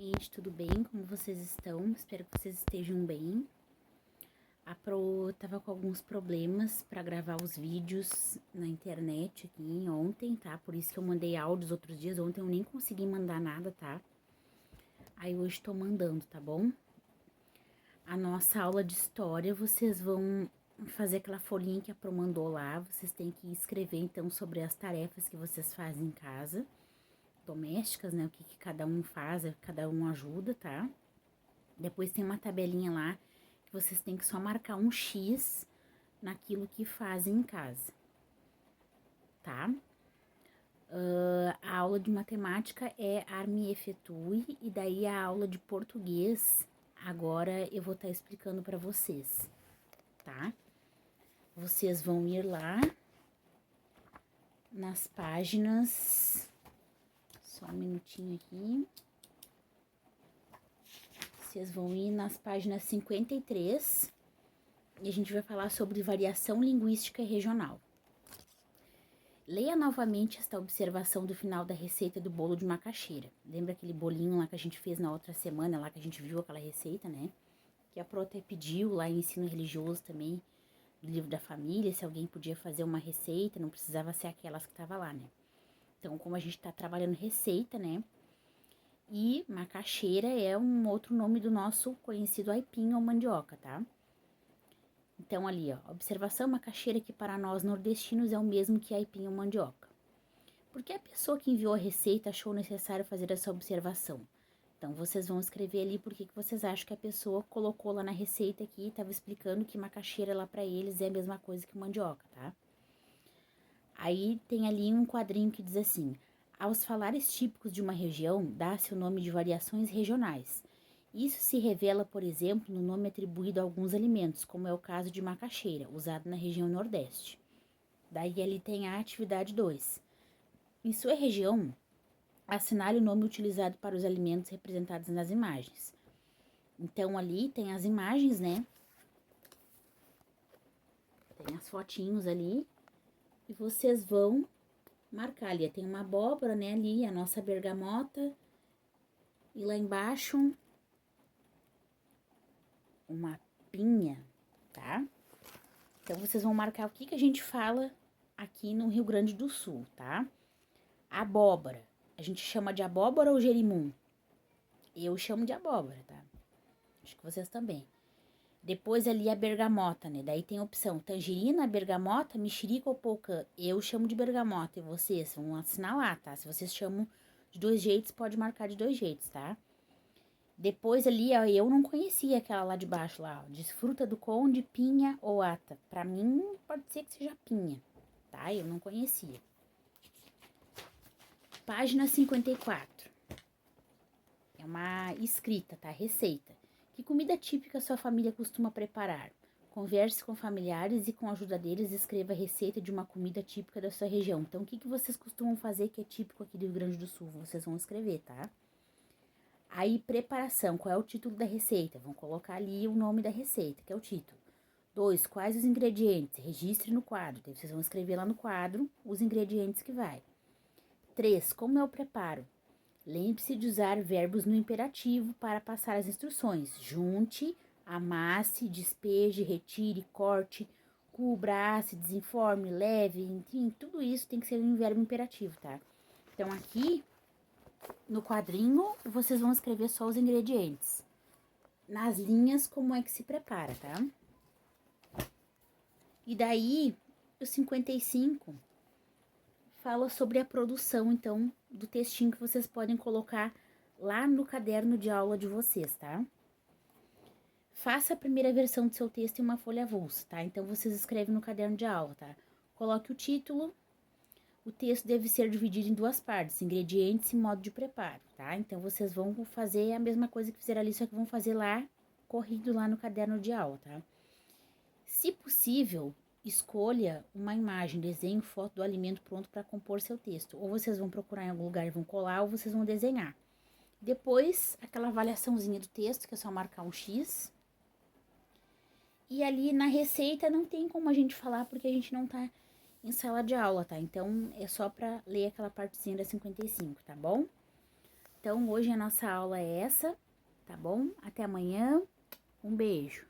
Gente, tudo bem? Como vocês estão? Espero que vocês estejam bem. A Pro tava com alguns problemas para gravar os vídeos na internet aqui ontem, tá? Por isso que eu mandei áudios outros dias. Ontem eu nem consegui mandar nada, tá? Aí hoje tô mandando, tá bom? A nossa aula de história, vocês vão fazer aquela folhinha que a Pro mandou lá. Vocês têm que escrever, então, sobre as tarefas que vocês fazem em casa. Domésticas, né? O que cada um faz, cada um ajuda, tá? Depois tem uma tabelinha lá que vocês têm que só marcar um X naquilo que fazem em casa, tá? A aula de matemática é Arme e Efetue, e daí a aula de português, agora eu vou estar explicando para vocês, tá? Vocês vão ir lá nas páginas, só um minutinho aqui. Vocês vão ir nas páginas 53 e a gente vai falar sobre variação linguística regional. Leia novamente esta observação do final da receita do bolo de macaxeira. Lembra aquele bolinho lá que a gente fez na outra semana, lá que a gente viu aquela receita, né? Que a Pro até pediu lá em ensino religioso também, do livro da família, se alguém podia fazer uma receita, não precisava ser aquelas que tava lá, né? Então, como a gente tá trabalhando receita, né? E macaxeira é um outro nome do nosso conhecido aipim ou mandioca, tá? Então, ali, ó, observação macaxeira que para nós nordestinos é o mesmo que aipim ou mandioca. Por que a pessoa que enviou a receita achou necessário fazer essa observação? Então, vocês vão escrever ali por que vocês acham que a pessoa colocou lá na receita aqui e estava explicando que macaxeira lá para eles é a mesma coisa que mandioca, tá? Aí tem ali um quadrinho que diz assim: aos falares típicos de uma região, dá-se o nome de variações regionais. Isso se revela, por exemplo, no nome atribuído a alguns alimentos, como é o caso de macaxeira, usado na região Nordeste. Daí ali tem a atividade 2. Em sua região, assinale o nome utilizado para os alimentos representados nas imagens. Então ali tem as imagens, né? Tem as fotinhos ali. E vocês vão marcar ali. Tem uma abóbora, né? Ali, a nossa bergamota. E lá embaixo, uma pinha, tá? Então, vocês vão marcar o que a gente fala aqui no Rio Grande do Sul, tá? Abóbora. A gente chama de abóbora ou jerimum? Eu chamo de abóbora, tá? Acho que vocês também. Depois ali a bergamota, né? Daí tem a opção tangerina, bergamota, mexerica ou polcã. Eu chamo de bergamota e vocês vão assinar lá, tá? Se vocês chamam de dois jeitos, pode marcar de dois jeitos, tá? Depois ali, ó, eu não conhecia aquela lá de baixo, lá, ó, desfruta do conde, pinha ou ata. Pra mim, pode ser que seja pinha, tá? Eu não conhecia. Página 54. É uma escrita, tá? Receita. Que comida típica sua família costuma preparar? Converse com familiares e com a ajuda deles escreva a receita de uma comida típica da sua região. Então, o que vocês costumam fazer que é típico aqui do Rio Grande do Sul? Vocês vão escrever, tá? Aí, preparação. Qual é o título da receita? Vão colocar ali o nome da receita, que é o título. 2. Quais os ingredientes? Registre no quadro. Então, vocês vão escrever lá no quadro os ingredientes que vai. 3. Como é o preparo? Lembre-se de usar verbos no imperativo para passar as instruções. Junte, amasse, despeje, retire, corte, cubra, asse, desenforme, leve, enfim, tudo isso tem que ser um verbo imperativo, tá? Então, aqui no quadrinho, vocês vão escrever só os ingredientes. Nas linhas, como é que se prepara, tá? E daí, o 55 fala sobre a produção, então, do textinho que vocês podem colocar lá no caderno de aula de vocês, tá? Faça a primeira versão do seu texto em uma folha avulsa, tá? Então, vocês escrevem no caderno de aula, tá? Coloque o título. O texto deve ser dividido em duas partes, ingredientes e modo de preparo, tá? Então, vocês vão fazer a mesma coisa que fizeram ali, só que vão fazer lá, corrido lá no caderno de aula, tá? Se possível, escolha uma imagem, desenho, foto do alimento pronto para compor seu texto. Ou vocês vão procurar em algum lugar e vão colar, ou vocês vão desenhar. Depois, aquela avaliaçãozinha do texto, que é só marcar um X. E ali na receita não tem como a gente falar, porque a gente não tá em sala de aula, tá? Então, é só para ler aquela partezinha da 55, tá bom? Então, hoje a nossa aula é essa, tá bom? Até amanhã. Um beijo.